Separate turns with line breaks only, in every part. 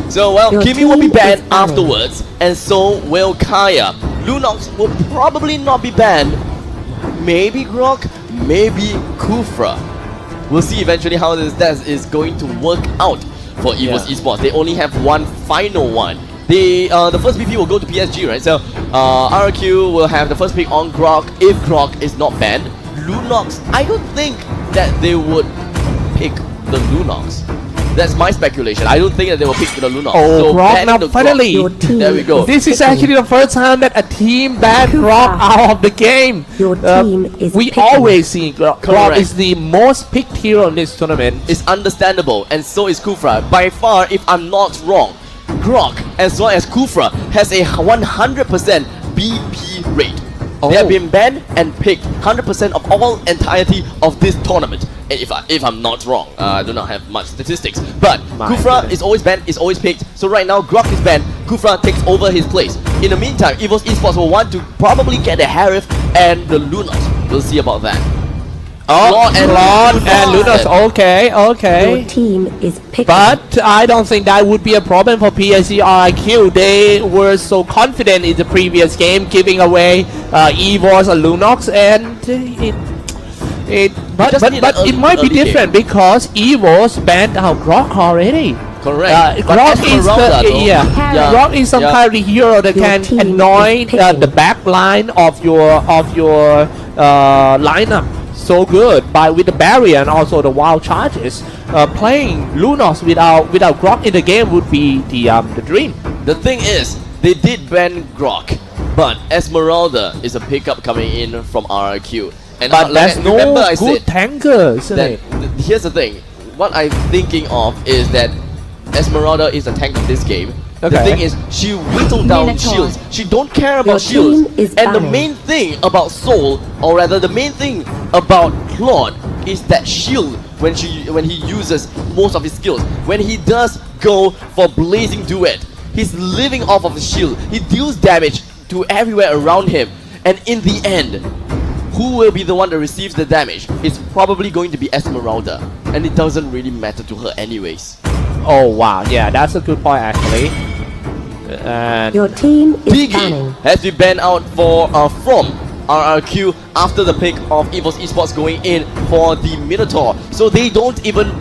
So, well,
Your
Kimi will be
team is
banned
banned.
afterwards, and so will Kaya. Lunox will probably not be banned. Maybe Grok, maybe Kufra. We'll see eventually how that is going to work out for EVOS Esports. They only have one final one. The first BP will go to PSG, right? So RRQ will have the first pick on Grok if Grok is not banned. Lunox, I don't think that they would pick the Lunox. That's my speculation. I don't think that they will pick the Lunox.
Oh,
so
Grok
banning
now
the
finally.
Your team
There we go.
is
This is
picking.
actually the first time that a team banned Grok out of the game.
Your team is
we
picking.
always see Grok. Grok
Correct.
is the most picked hero in this tournament.
It's understandable, and so is Kufra. By far, if I'm not wrong, Grok as well as Kufra has a 100% BP rate. They have been banned and picked 100% of all entirety of this tournament. And if I'm not wrong, I do not have much statistics. But
My
Kufra
goodness.
is always banned, is always picked. So right now, Grok is banned. Kufra takes over his place. In the meantime, EVOS Esports will want to probably get the Harif and the Lunox. We'll see about that.
Claude and Lunox. Okay,
Your
okay.
team is picking.
But I don't think that would be a problem for PSG.RRQ. They were so confident in the previous game, giving away EVOS and Lunox, and but
just need an
it might be
early game.
different because EVOS banned out Grok already.
Correct. But
Grok
Esmeralda, though,
yeah. Grok is some kind of the hero that
Your
can
team
annoy
is picking.
the back line of your lineup so good by with the barrier and also the wild charges. Playing Lunox without Grok in the game would be the dream.
The thing is, they did ban Grok, but Esmeralda is a pickup coming in from RRQ. And
But there's no
remember I
good
said
tanker, isn't
that
it?
here's the thing. What I'm thinking of is that Esmeralda is a tank of this game. The
Okay.
thing is, she whittled down
Minotaur.
shields. She don't care
Your
about shields.
team is
And the
banning.
main thing about Soul, or rather the main thing about Claude, is that shield when he uses most of his skills. When he does go for blazing duet, he's living off of the shield. He deals damage to everywhere around him. And in the end, who will be the one that receives the damage? It's probably going to be Esmeralda. And it doesn't really matter to her anyways.
Oh wow, yeah, that's a good point actually. And
Your team is
Diggy
banning.
has been banned out from RRQ after the pick of EVOS Esports going in for the Minotaur. So they don't even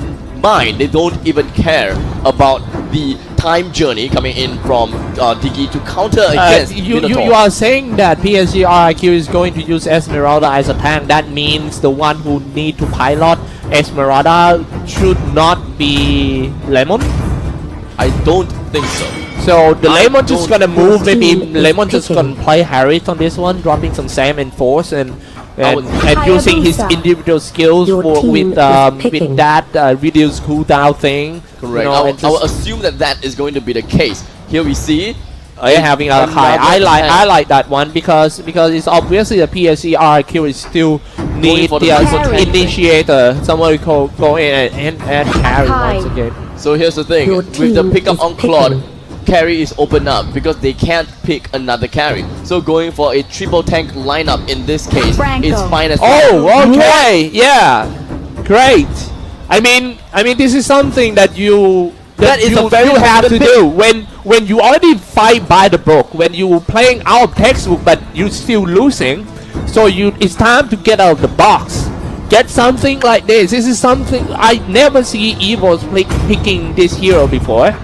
mind, they don't even care about the time journey coming in from Diggy to counter against
you
Minotaur.
are saying that PSG.RRQ is going to use Esmeralda as a tank. That means the one who need to pilot Esmeralda should not be Lemon.
I don't think so.
So the
I
Lemon just
don't-
gonna move. Maybe
Team is
Lemon just
picking.
gonna play Harris on this one, dropping some Sam and Force and
would-
using his
Hayabusa.
individual skills
Your team
with
is picking.
with that reduced cooldown thing.
Correct.
You know, and
I will
just-
assume that is going to be the case. Here we see
having a high.
another
I
tank.
like that one because it's obviously the PSG.RRQ is still need
for the
the
triple tank.
initiator, someone who go in and carry
High.
once again.
So here's the thing,
Your
with the
team
pickup
is
on Claude,
picking.
carry is open up because they can't pick another carry. So going for a triple tank lineup in this case
Franco.
is fine as well.
Oh, okay, yeah, great. I mean, this is something that
That is a very
you have to
confident
do when you already fight by the book, when you playing out of textbook but you still losing. So it's time to get out of the box. Get something like this. This is something I never see EVOS picking this hero before.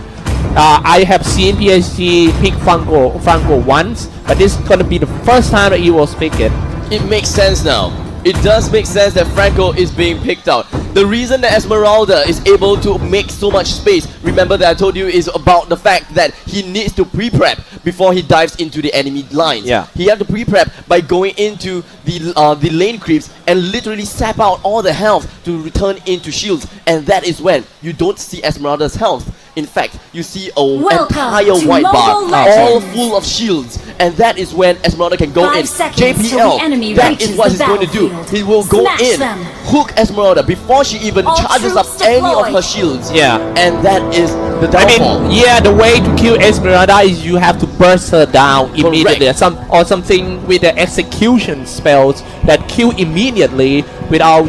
I have seen PSG pick Franco once, but this is gonna be the first time that EVOS pick it.
It makes sense now. It does make sense that Franco is being picked out. The reason that Esmeralda is able to make so much space, remember that I told you, is about the fact that he needs to pre-prep before he dives into the enemy lines.
Yeah.
He has to pre-prep by going into the lane creeps and literally sap out all the health to return into shields. And that is when you don't see Esmeralda's health. In fact, you see a
Welcome
entire
to
white bar,
Mobile
all
Legends.
full of shields. And that is when Esmeralda can go
5
in.
seconds till
JPL,
the enemy
that
reaches
is what
the
he's going to do.
battlefield.
He will go
Snatch
in,
them.
hook Esmeralda before she even
All
charges up
troops
any of
deployed.
her shields.
Yeah.
And that is the
I
downfall.
mean, yeah, the way to kill Esmeralda is you have to burst her down immediately.
Correct.
Something with the execution spells that kill immediately without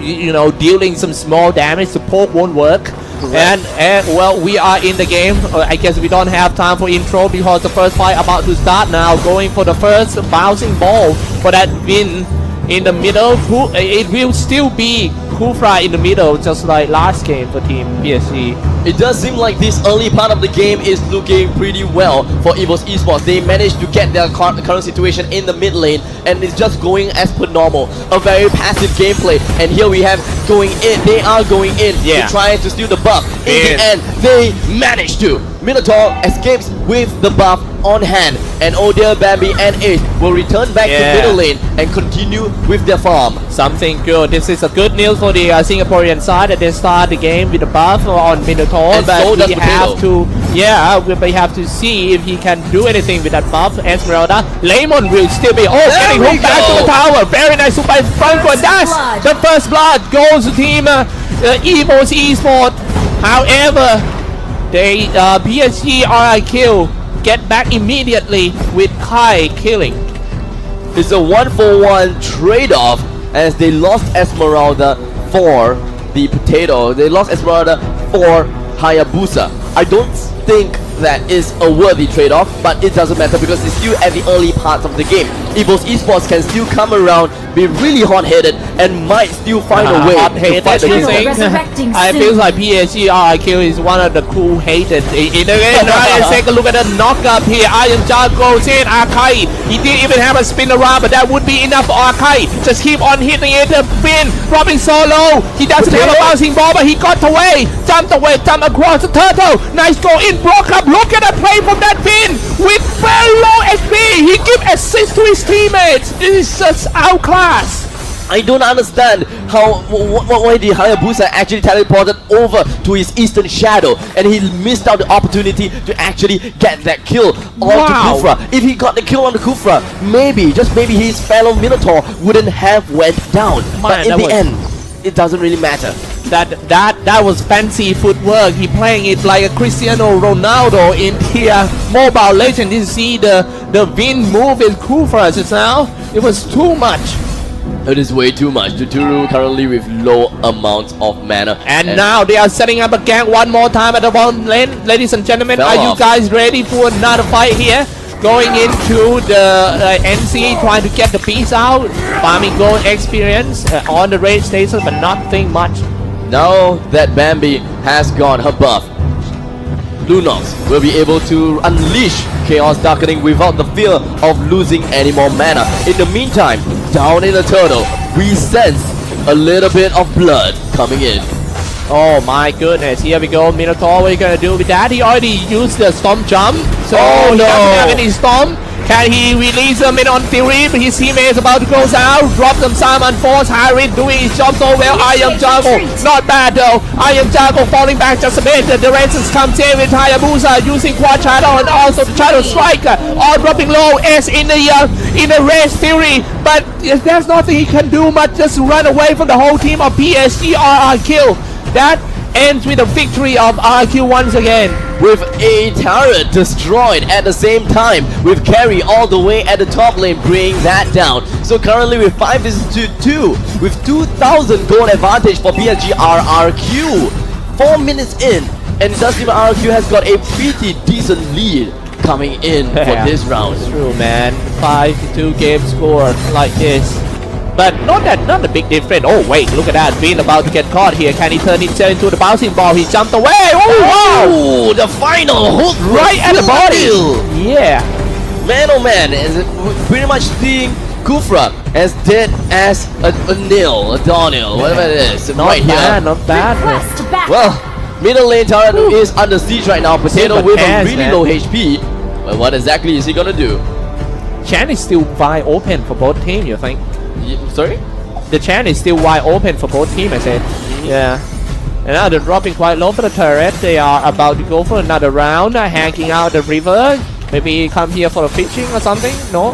dealing some small damage. Support won't work.
Correct.
And well, we are in the game. I guess we don't have time for intro because the first fight about to start now. Going for the first bouncing ball for that win in the middle. It will still be Kufra in the middle, just like last game for Team PSG.
It does seem like this early part of the game is looking pretty well for EVOS Esports. They managed to get their current situation in the mid lane, and it's just going as per normal. A very passive gameplay, and here we have going in. They are going in
Yeah.
to try to steal the buff. In the end, they managed to. Minotaur escapes with the buff on hand, and Odear, Bambi, and Ace will return back to middle lane and continue with their farm.
Something good. This is a good news for the Singaporean side that they start the game with a buff on Minotaur,
And
but
so does
we have to, we have to see if he can do anything with that buff. Esmeralda, Lemon will still be, getting
we
hooked back to
go.
the tower. Very nice by Franco Dash. The first blood goes to Team EVOS Esports. However, they PSG.RRQ get back immediately with Kai killing.
It's a 1-for-1 trade-off as they lost Esmeralda for the potato. They lost Esmeralda for Hayabusa. I don't think that is a worthy trade-off, but it doesn't matter because it's still at the early parts of the game. EVOS Esports can still come around, be really hot-headed, and might still find a way to fight the
you
game.
think? I feel like PSG.RRQ is one of the cool hated in the game. Let's take a look at the knock-up here. Iron Jar goes in. Arkai, he didn't even have a spin around, but that would be enough for Arkai. Just keep on hitting it. Finn dropping so low. He doesn't have a bouncing ball, but he got away. Jumped across the turtle. Nice go in, broke up. Look at that play from that Finn with very low HP. He give assist to his teammates. This is just outclass.
I don't understand how why the Hayabusa actually teleported over to his eastern shadow, and he missed out the opportunity to actually get that kill onto Kufra. If he got the kill on the Kufra, maybe, just maybe, his fellow Minotaur wouldn't have went down. But in the end, it doesn't really matter.
That was fancy footwork. He playing it like a Cristiano Ronaldo in here Mobile Legend. You see the wind move in Kufra just now. It was too much.
It is way too much. Tuturu currently with low amounts of mana.
And now they are setting up a gang one more time at the bottom lane. Ladies and gentlemen, are you guys ready for another fight here? Going into the NC, trying to get the piece out. Farming gold experience on the raid station, but nothing much.
Now that Bambi has gone her buff, Lunox will be able to unleash Chaos Darkening without the fear of losing any more mana. In the meantime, down in the turtle, we sense a little bit of blood coming in.
Oh my goodness, here we go. Minotaur, what are you gonna do with that? He already used the storm jump, so he doesn't have any storm. Can he release them in on theory? But his teammate is about to close out. Drop them Simon Force. Hyrid doing his job so well. Iron Jungle, not bad though. Iron Jungle falling back just a bit. The Resistance comes in with Hayabusa using Quad Shadow and also the Shadow Striker. All dropping low. S in the race theory. But there's nothing he can do but just run away from the whole team of PSG.RRQ. That ends with a victory of RQ once again.
With a turret destroyed at the same time, with Carry all the way at the top lane bringing that down. So currently with 5-2, with 2,000 gold advantage for PSG.RRQ. 4 minutes in, and it does seem RRQ has got a pretty decent lead coming in for this round.
It's true, man. 5-2 game score like this. But not a big difference. Oh wait, look at that. Being about to get caught here. Can he turn himself into the bouncing ball? He jumped away. Oh wow!
Oh, the final hook
Right at the body. Yeah.
Man, oh man, is it pretty much seeing Kufra as dead as a nil, a Donil, whatever it is.
Not bad.
Well, middle lane turret is under siege right now. Potato
Super
with a
cares,
really
man.
low HP. But what exactly is he gonna do?
Chan is still wide open for both teams, you think?
Sorry?
The Chan is still wide open for both teams, I said. Yeah. And now they're dropping quite low for the turret. They are about to go for another round, hanging out the river. Maybe come here for a fishing or something? No.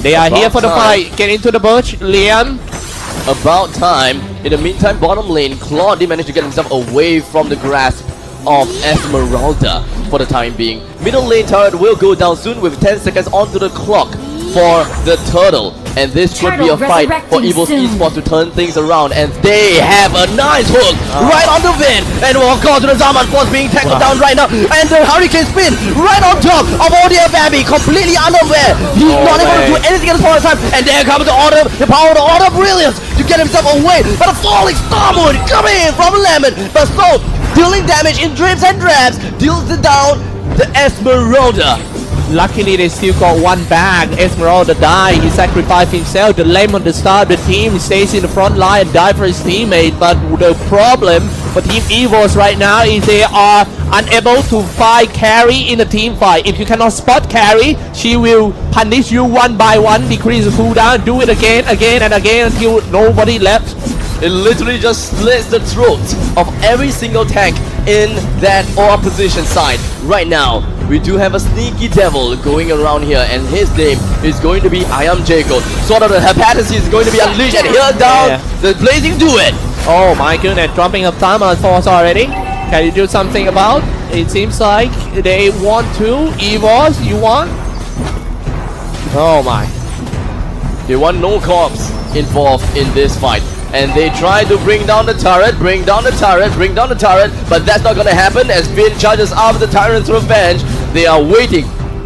They are here for the fight. Get into the bush, Liam.
About time. In the meantime, bottom lane, Claude did manage to get himself away from the grasp of Esmeralda for the time being. Middle lane turret will go down soon with 10 seconds onto the clock for the turtle. and this could be a
Turtle
fight for
resurrecting
EVOS
soon.
Esports to turn things around, and they have a nice hook right on the Vin, and of course the Zaman Force being tackled down right now, and the Hurricane spin right on top of ODF Babby, completely unaware. He's not able to do anything at the point of time, and there comes the order, the power of the Order of Brilliance to get himself away, but a falling Star Moon coming in from Lemon, but so dealing damage in drips and drabs, deals it down the Esmeralda.
Luckily, they still got one back. Esmeralda died. He sacrificed himself. The Lemon, the star of the team, stays in the front line and died for his teammate. But the problem for Team EVOS right now is they are unable to fight carry in a team fight. If you cannot spot carry, she will punish you one by one, decrease the cooldown, do it again and again until nobody left.
It literally just slits the throat of every single tank in that opposition side. Right now, we do have a sneaky devil going around here, and his name is going to be I Am Jacob. Sort of the hepatitis is going to be unleashed, and here down the blazing duet.
Oh my goodness, dropping up time on force already. Can you do something about? It seems like they want to. EVOS, you want? Oh my.
They want no cops involved in this fight. And they try to bring down the turret, bring down the turret, but that's not gonna happen as Finn charges after the Tyrant's revenge. They are waiting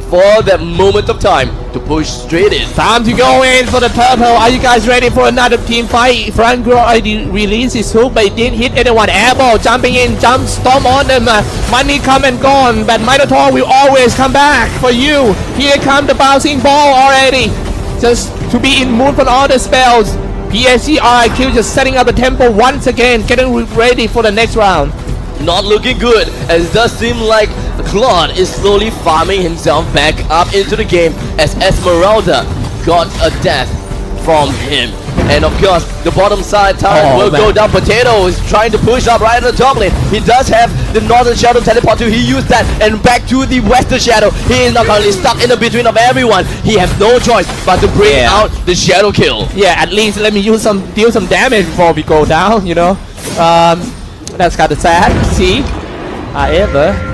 for that moment of time to push straight in.
Time to go in for the turtle. Are you guys ready for another team fight? Franco already released his hook, but it didn't hit anyone. Airball jumping in, jump, storm on them. Money come and gone, but Minotaur will always come back for you. Here comes the bouncing ball already. Just to be in mood for all the spells. PSG.RRQ just setting up the tempo once again, getting ready for the next round.
Not looking good, as it does seem like Claude is slowly farming himself back up into the game as Esmeralda got a death from him. And of course, the bottom side tower will go down. Potato is trying to push up right at the top lane. He does have the Northern Shadow teleport too. He used that and back to the Western Shadow. He is not currently stuck in the between of everyone. He has no choice but to bring out the Shadow kill.
Yeah, at least let me deal some damage before we go down, you know. That's kind of sad. See? However.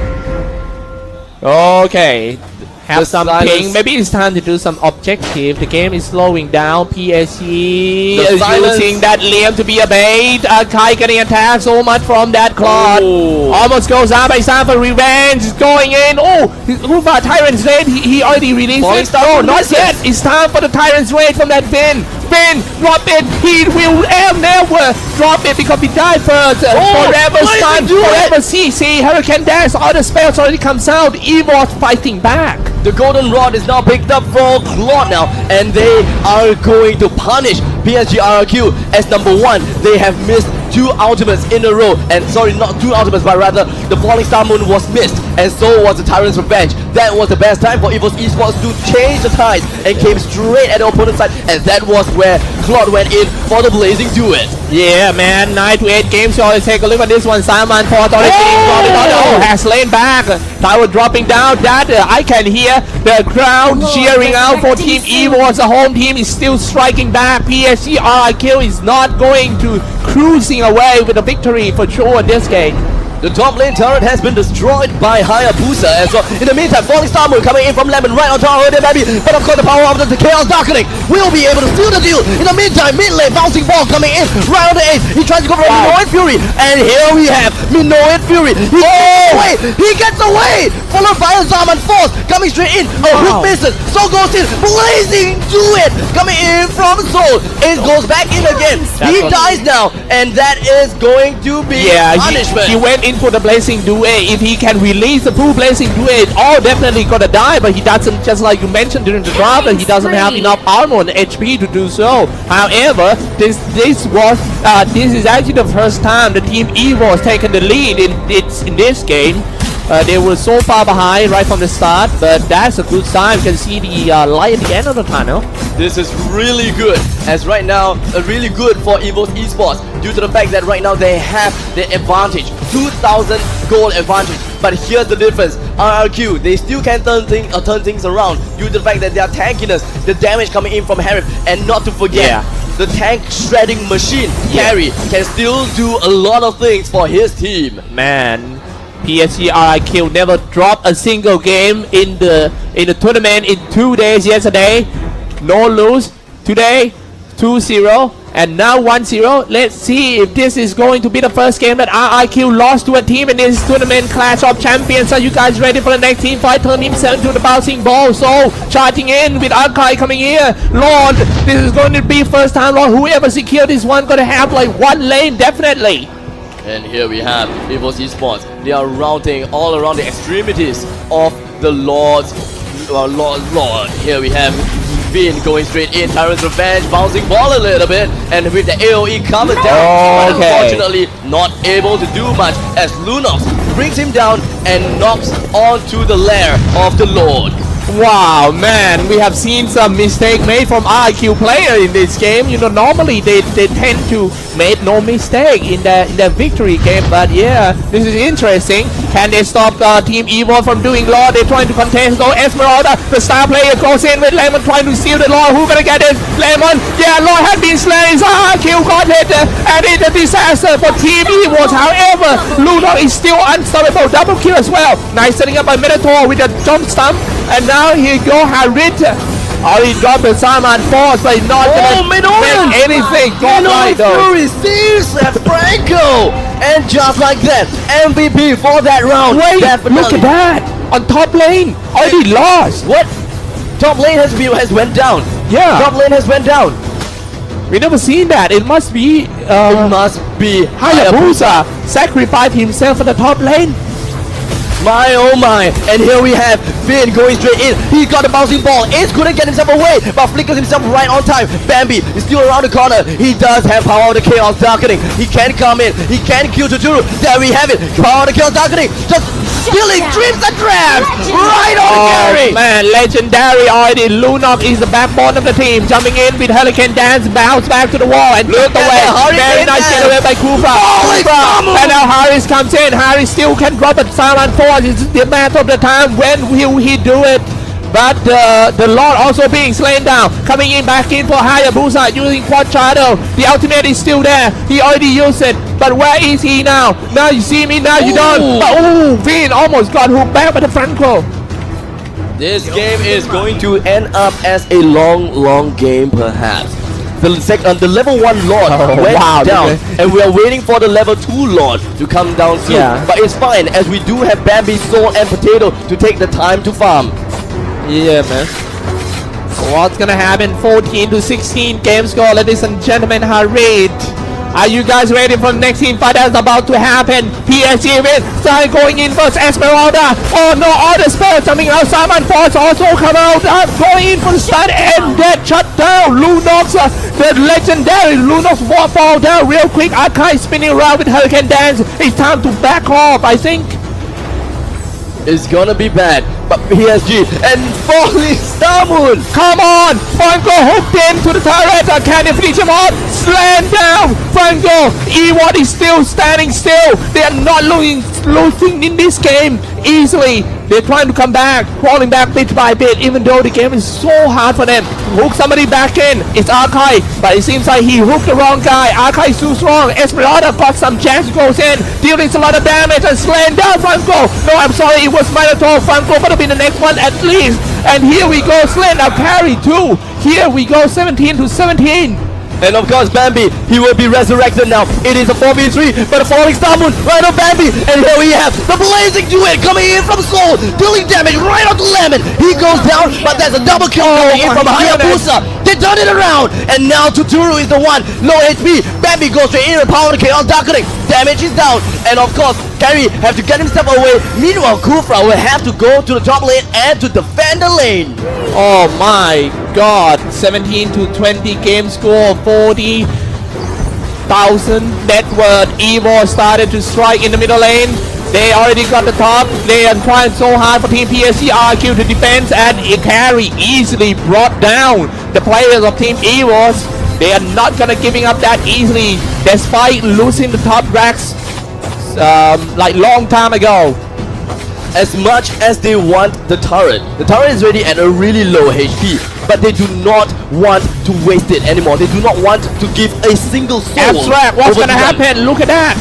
Okay. Have some ping. Maybe it's time to do some objective. The game is slowing down. PSG is using that Liam to be a bait. Kai getting attacked so much from that Claude. Almost goes out by time for revenge. Going in. Oh, Rufa Tyrant's Raid. He already released it. Oh, not yet. It's time for the Tyrant's Raid from that Finn. Finn, drop it. He will never drop it because he died first. Forever stun. Forever CC. Hurricane Dash. All the spells already comes out. EVOS fighting back.
The golden rod is now picked up for Claude now, and they are going to punish PSG.RRQ as number one. They have missed 2 ultimates in a row, and sorry, not 2 ultimates, but rather the Falling Star Moon was missed, and so was the Tyrant's Revenge. That was the best time for EVOS Esports to change the tide and came straight at the opponent's side, and that was where Claude went in for the blazing duet.
Yeah, man, 9 to 8 games. So let's take a look at this one. Simon Ford already has lain back. Tower dropping down. That I can hear the crowd cheering out for Team EVOS. The home team is still striking back. PSG.RRQ is not going to cruising away with a victory for sure in this game.
The top lane turret has been destroyed by Hayabusa as well. In the meantime, Falling Star Moon coming in from Lemon right on top of it, baby. But of course, the power of the Chaos Darkening will be able to steal the deal. In the meantime, mid lane bouncing ball coming in right on the ace. He tries to go for Minoan Fury, and here we have Minoan Fury. He gets away, followed by a Zaman Force coming straight in. Hook misses, so goes in, blazing duet coming in from Soul. It goes back in again. He dies now, and that is going to be punishment.
He went in for the blazing duet. If he can release the full blazing duet, all definitely gonna die, but he doesn't, just like you mentioned during the draft, that he doesn't have enough armor and HP to do so. However, this is actually the first time the Team EVOS taken the lead in this game. They were so far behind right from the start, but that's a good sign. You can see the light at the end of the tunnel.
This is really good, as right now, really good for EVOS Esports due to the fact that right now they have the advantage, 2,000 gold advantage. But here's the difference, RRQ, they still can turn things around due to the fact that their tankiness, the damage coming in from Harif, and not to forget, the tank shredding machine, Carry, can still do a lot of things for his team.
Man, PSG.RRQ never dropped a single game in the tournament in 2 days yesterday. No lose. Today 2-0 and now 1-0. Let's see if this is going to be the first game that RRQ lost to a team in this tournament. Clash of Champions. Are you guys ready for the next team fight? Turn himself to the bouncing ball. So charging in with Arkai coming here. Lord, this is going to be first time. Lord, whoever secure this one gonna have like one lane definitely.
And here we have EVOS Esports. They are routing all around the extremities of the Lord's Lord. Here we have Finn going straight in. Tyrant's Revenge bouncing ball a little bit, and with the AoE coming down, but unfortunately not able to do much as Lunox brings him down and knocks onto the lair of the Lord.
Wow, man, we have seen some mistake made from RQ player in this game. You know, normally they tend to make no mistake in the victory game, but yeah, this is interesting. Can they stop Team EVOS from doing Lord? They're trying to contest though. Esmeralda, the star player, goes in with Lemon trying to steal the Lord. Who gonna get it? Lemon, yeah, Lord had been slain. RQ got it, and it's a disaster for Team EVOS. However, Luno is still unstoppable. Double kill as well. Nice setting up by Minotaur with a jump stump. And now here go Harit. Already dropped the Saman Force, but not gonna make anything.
Fury sees Franco, and just like that, MVP for that round.
Wait,
definitely.
look at that! On top lane, already lost.
What? Top lane has went down.
Yeah,
Top lane has went down.
we never seen that. It must be
It must be
Hayabusa sacrificed himself for the top lane.
My oh my, and here we have Finn going straight in. He got the bouncing ball. Ace couldn't get himself away, but flickers himself right on time. Bambi is still around the corner. He does have power of the Chaos Darkening. He can come in. He can kill Tuturu. There we have it. Power of the Chaos Darkening. Just killing trips and traps right on the carry.
Man, legendary already. Lunok is the backbone of the team. Jumping in with Hurricane Dance, bounce back to the wall and look away. Very nice getaway by Kufra. And now Harris comes in. Harris still can drop a Saman Force. It's the matter of the time when will he do it. But the Lord also being slain down. Coming in back in for Hayabusa using Quad Shadow. The ultimate is still there. He already used it. But where is he now? Now you see me, now you don't. But ooh, Vin almost got hooked back by the front row.
This game is going to end up as a long game perhaps. The level 1 Lord went down, and we are waiting for the level 2 Lord to come down soon. But it's fine, as we do have Bambi, Soul, and Potato to take the time to farm.
Yeah, man. What's gonna happen? 14-16 game score, ladies and gentlemen. Harit, are you guys ready for the next team fight that's about to happen? PSG with Sai going in first. Esmeralda. Oh no, all the spells coming out. Simon Force also come out. Going in for the stun and get shut down. Lunox, the legendary Lunox fall down real quick. Arkai spinning around with Hurricane Dance. It's time to back off, I think.
It's gonna be bad, but PSG and falling Star Moon.
Come on, Franco hooked into the turret. Can they finish him off? Slam down, Franco. EVOS is still standing still. They are not losing in this game easily. They're trying to come back, crawling back bit by bit, even though the game is so hard for them. Hook somebody back in. It's Arkai, but it seems like he hooked the wrong guy. Arkai is too strong. Esmeralda got some chance, goes in, dealing a lot of damage and slaying down Franco. No, I'm sorry, it was Minotaur. Franco would have been the next one at least. And here we go, slaying now carry too. Here we go, 17-17.
And of course Bambi, he will be resurrected now. It is a 4v3, but a falling Star Moon right on Bambi. And here we have the blazing duet coming in from Soul, dealing damage right onto Lemon. He goes down, but there's a double kill coming in from Hayabusa. They turn it around, and now Tuturu is the one. Low HP, Bambi goes straight in with power of Chaos Darkening. Damage is down, and of course Carry have to get himself away. Meanwhile Kufra will have to go to the top lane and to defend the lane.
Oh my god, 17-20 game score, 40,000 net worth. EVOS started to strike in the middle lane. They already got the top. They are trying so hard for Team PSG.RRQ to defend, and Carry easily brought down the players of Team EVOS. They are not gonna giving up that easily, despite losing the top racks like long time ago.
As much as they want the turret is already at a really low HP, but they do not want to waste it anymore. They do not want to give a single soul.
Abstract, what's gonna happen? Look at that.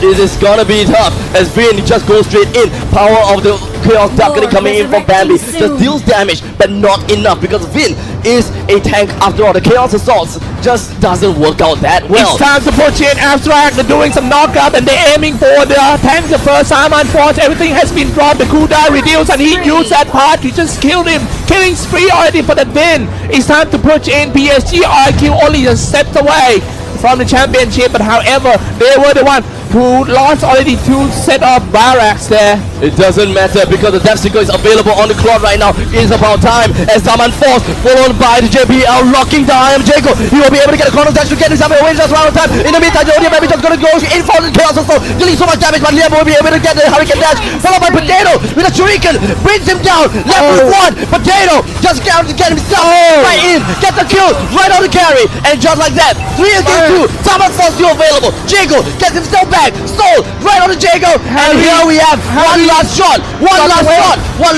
It is gonna be tough as Vin just goes straight in. Power of the Chaos Darkening coming in from Bambi. Just deals damage, but not enough because Vin is a tank after all. The Chaos Assaults just doesn't work out that well.
It's time to push in Abstract. They're doing some knockup and they're aiming for the tank. The first Simon Force, everything has been dropped. The cooldown reduced and he used that part to just kill him. Killing spree already for the win. It's time to push in. PSG.RRQ only just stepped away from the championship, but however, they were the one who lost already 2 set of barracks there.
It doesn't matter because the Death Seeker is available on the clock right now. It's about time as Saman Force followed by the JBL locking down Jago. He will be able to get a corner dash to get himself away just around time. In the meantime, the Odia Baby just gonna go in for the Chaos also, dealing so much damage, but Liam will be able to get the Hurricane Dash, followed by Potato with a Shuriken, brings him down, left with 1. Potato just got to get himself right in, get the kill, right on the carry, and just like that, 3 against 2, Saman Force still available. Jago gets himself back, stole right on the Jago, and here we have one last shot, one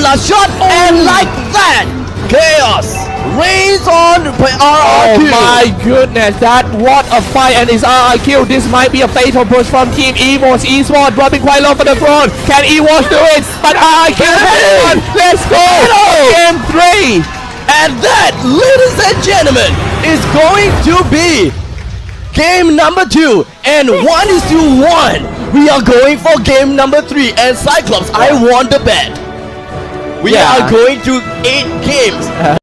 last shot, and like that, Chaos reigns on RRQ.
Oh my goodness, what a fight, and it's RRQ. This might be a fatal push from Team EVOS. eSport dropping quite low for the throne. Can EVOS do it? But RRQ has won. Let's go! Game 3!
And that, ladies and gentlemen, is going to be game number 2, and 1:1. We are going for game number 3, and Cyclops, I won the bet. We are going to 8 games.